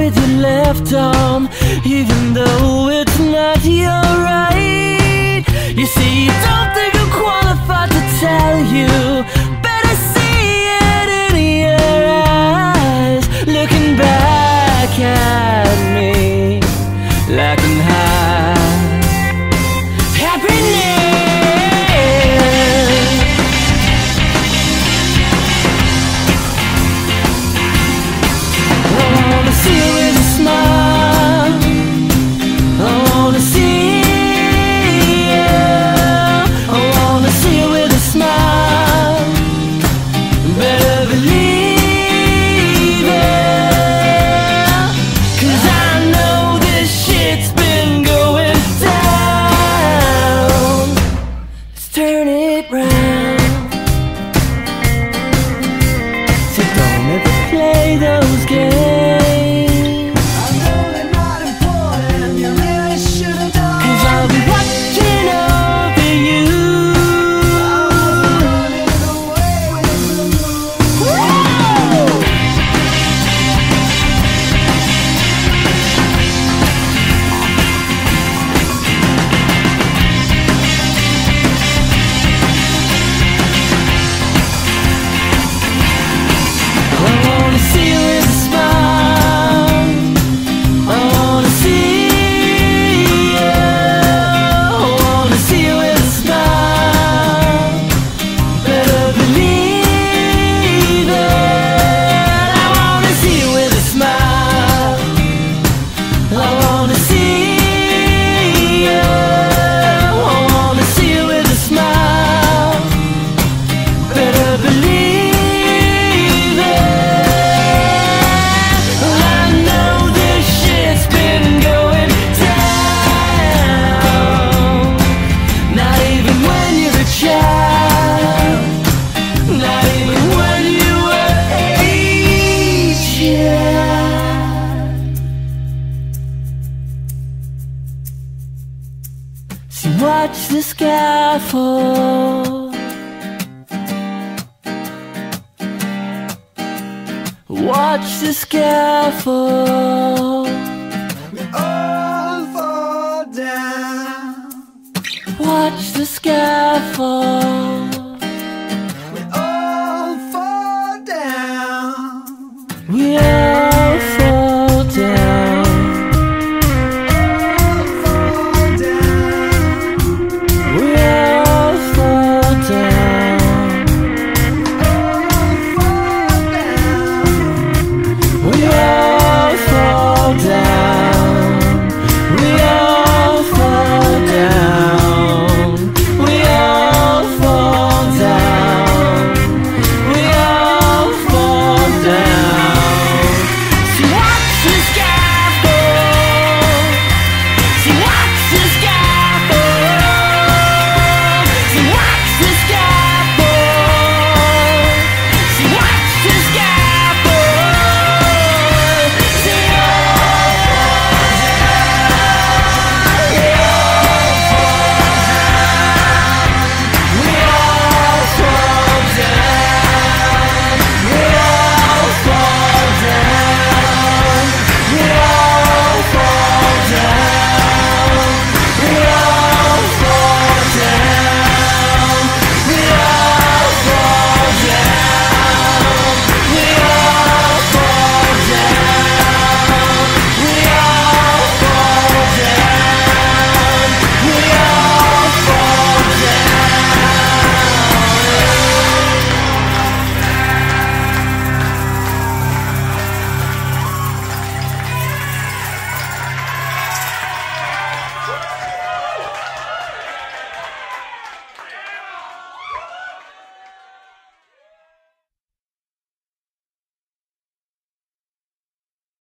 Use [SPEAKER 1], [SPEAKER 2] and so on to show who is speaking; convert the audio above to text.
[SPEAKER 1] with your left arm, even though it's not your right. You see, you don't think I'm qualified to tell you, but I see it in your eyes, looking back at me like I'm high. Watch the sky fall. Watch the sky fall. We all fall down. Watch the sky fall.